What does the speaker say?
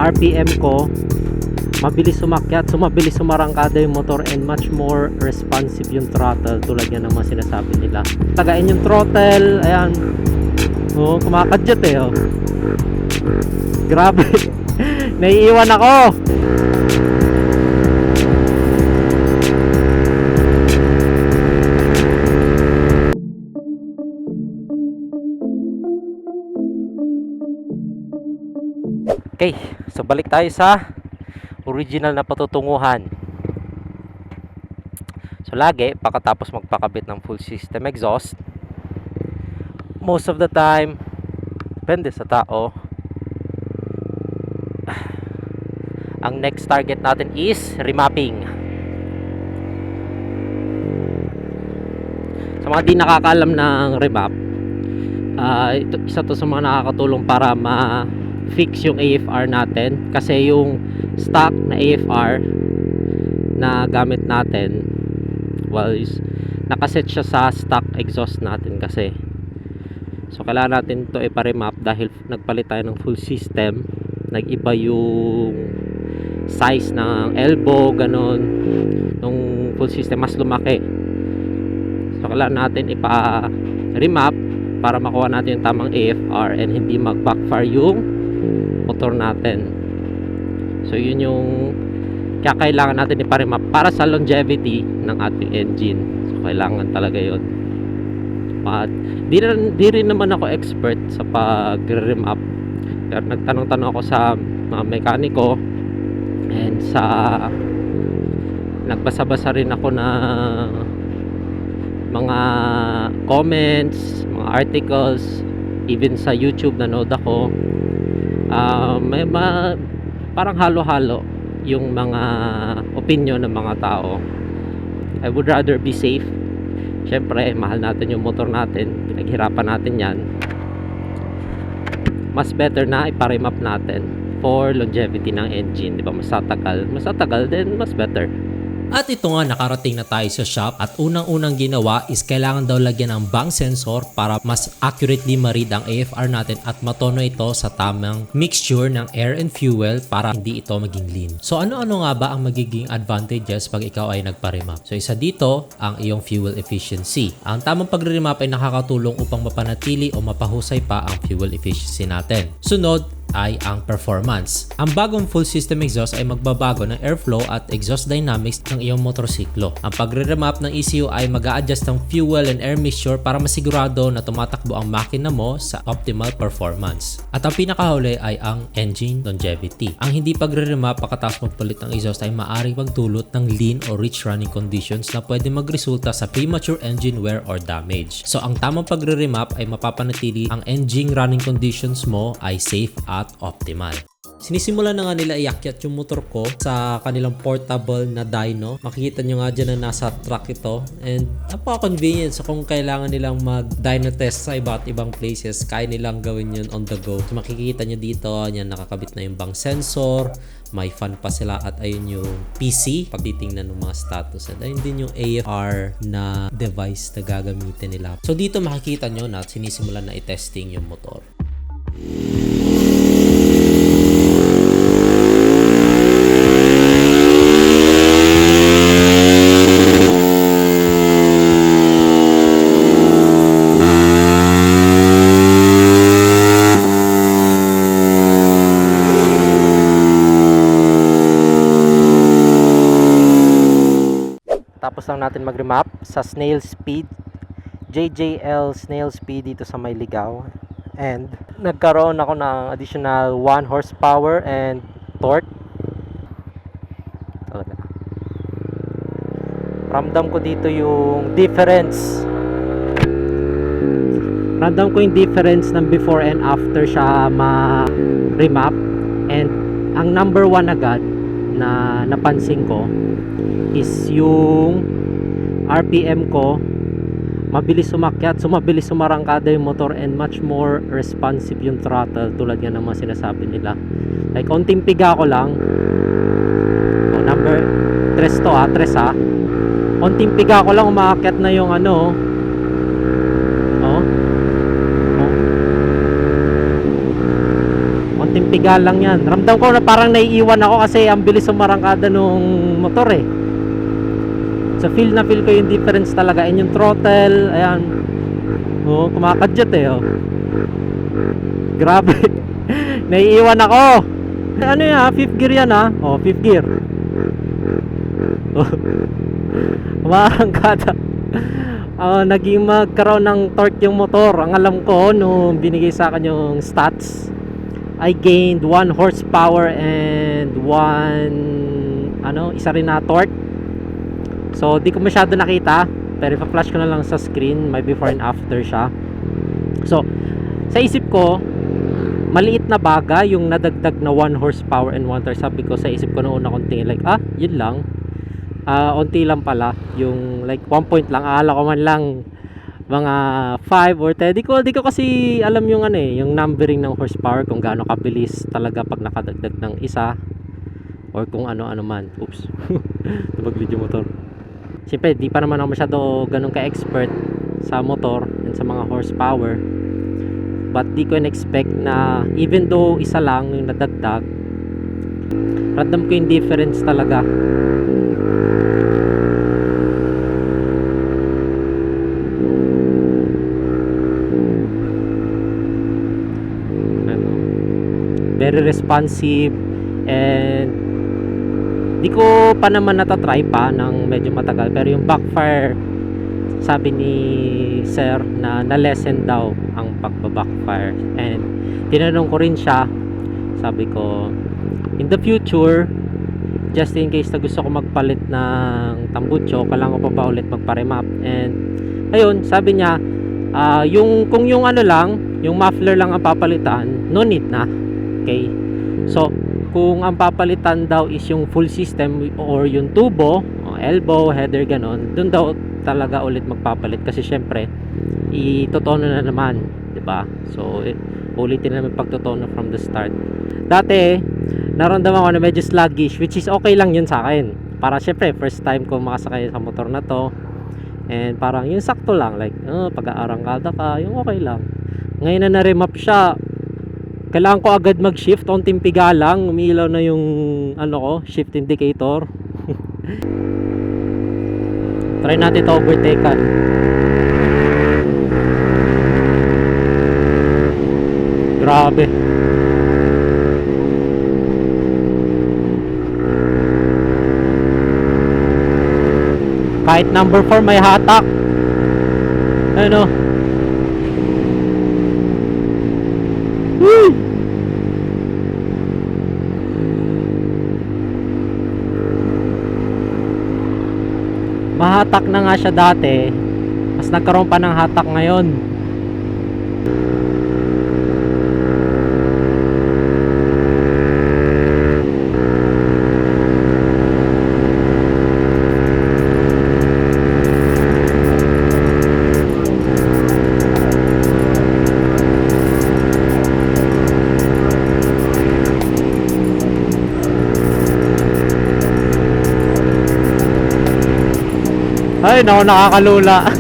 RPM ko, mabilis sumakyat, so mabilis sumarangkada yung motor, and much more responsive yung throttle tulad yan ng mga sinasabi nila. Tagain yung throttle, ayan. Oh, kumakadyot eh, oh. Grabe. Naiiwan ako. Okay, so balik tayo sa original na patutunguhan. So lagi, pagkatapos magpakabit ng full system exhaust, most of the time, depende sa tao, ang next target natin is remapping. Sa mga di nakakaalam ng remap, ito, isa to sa mga nakakatulong para ma-fix yung AFR natin, kasi yung stock na AFR na gamit natin, well, nakaset siya sa stock exhaust natin kasi. So kailangan natin ito ipa-remap dahil nagpalit tayo ng full system, nag-iba yung size ng elbow, ganon. Nung full system mas lumaki, so kailangan natin ipa-remap para makuha natin yung tamang AFR and hindi mag-backfire yung motor natin. So yun yung kaya kailangan natin ipa-remap para sa longevity ng ating engine. So kailangan talaga yun. At di rin naman ako expert sa pag-remap, pero nagtanong-tanong ako sa mga mekaniko, and sa nagbasa-basa rin ako na mga comments, mga articles, even sa YouTube nanood ako. May parang halo-halo yung mga opinion ng mga tao. I would rather be safe. Syempre, mahal natin yung motor natin, pinaghirapan natin yan. Mas better na ipa-remap natin for longevity ng engine, di ba? Mas tatagal, then mas better. At ito nga, nakarating na tayo sa shop at unang-unang ginawa is kailangan daw lagyan ng bank sensor para mas accurately ma-read ang AFR natin at matono ito sa tamang mixture ng air and fuel para hindi ito maging lean. So ano-ano nga ba ang magiging advantages pag ikaw ay nagpa-remap? So isa dito ang iyong fuel efficiency. Ang tamang pagre-remap ay nakakatulong upang mapanatili o mapahusay pa ang fuel efficiency natin. Sunod ay ang performance. Ang bagong full system exhaust ay magbabago ng airflow at exhaust dynamics ng iyong motorsiklo. Ang pagre-remap ng ECU ay mag-a-adjust ng fuel and air mixture para masigurado na tumatakbo ang makina mo sa optimal performance. At ang pinakahuli ay ang engine longevity. Ang hindi pagre-remap pagkatapos magpalit ng exhaust ay maaaring magdulot ng lean or rich running conditions na pwede magresulta sa premature engine wear or damage. So ang tamang pagre-remap ay mapapanatili ang engine running conditions mo ay safe at optimal. Sinisimulan na nga nila iakyat yung motor ko sa kanilang portable na dyno. Makikita nyo nga dyan na nasa truck ito, and napaka-convenient. So kung kailangan nilang mag-dyno test sa iba't ibang places, kaya nilang gawin yun on the go. So makikita nyo dito, yan, nakakabit na yung bank sensor, may fan pa sila, at ayun yung PC pag titingnan ng mga status, at ayun din yung AFR na device na gagamitin nila. So dito makikita nyo na sinisimulan na i-testing yung motor. Tapos lang natin mag-remap sa snail speed, JJL snail speed dito sa may Ligaw, and nagkaroon ako ng additional 1 horsepower and torque. Talaga, ramdam ko dito yung difference. Ramdam ko yung difference ng before and after siya ma-remap. And ang number 1 agad na napansin ko is yung RPM ko, mabilis sumakyat, so mabilis sumarangkada yung motor, and much more responsive yung throttle tulad nga ng mga sinasabi nila. Like konting piga ko lang, number 3 to 3 konting piga ko lang, umaakyat na yung ano, konting piga piga lang yan. Ramdam ko na parang naiiwan ako kasi ang bilis sumarangkada nung motor eh. So feel na feel ko yung difference talaga. And yung throttle, ayan. Oh, kumakadyot eh oh. Grabe. Naiiwan ako. Ano yan, 5th gear yan ha. Oh, 5th gear. Oh. Kumarangkada. Naging magkaroon ng torque yung motor. Ang alam ko nung binigay sa akin yung stats, I gained 1 horsepower and 1 isa rin na torque. So di ko masyado nakita, pero ipa-flash ko na lang sa screen, may before and after siya. So sa isip ko, maliit na bagay yung nadagdag na 1 horsepower and 1 torque. Sabi ko sa isip ko noong una kong tingin like, yun lang. Unti lang pala yung like 1 point lang. Akala ko man lang mga 5 or 10. Di ko kasi alam yung yung numbering ng horsepower, kung gaano kabilis talaga pag nakadagdag ng isa or kung ano man. Oops. Tumaglit yung motor. Siyempre di pa naman ako masyado ganun ka-expert sa motor and sa mga horsepower, but di ko in-expect na even though isa lang yung nadagdag, ramdam ko yung difference talaga. Very responsive, and di ko pa naman natatry pa ng medyo matagal, pero yung backfire, sabi ni sir na na-lessen daw ang pagbabackfire, and tinanong ko rin siya, sabi ko in the future, just in case na gusto ko magpalit ng tambucho, kailangan ko pa ba ulit magpa-remap. And ayun, sabi niya kung yung lang, yung muffler lang ang papalitan, no need na. Okay, so kung ang papalitan daw is yung full system or yung tubo, elbow, header, ganon, dun daw talaga ulit magpapalit kasi syempre itotono na naman, 'di ba? So ulitin na naman pagtotono from the start. Dati naramdaman ko na medyo sluggish, which is okay lang yun sa akin. Para syempre first time ko makasakay sa motor na to, and parang yung sakto lang, like pag-aarangkada ka, yung okay lang. Ngayon na na-remap siya, kailangan ko agad mag-shift, onting piga lang, umiilaw na yung shift indicator. Try natin ito overtaken. Grabe. Kahit number 4 may hatak. Ano? Woo! Mahatak na nga siya dati, mas nagkaroon pa ng hatak ngayon. Ay, naku, nakakalula.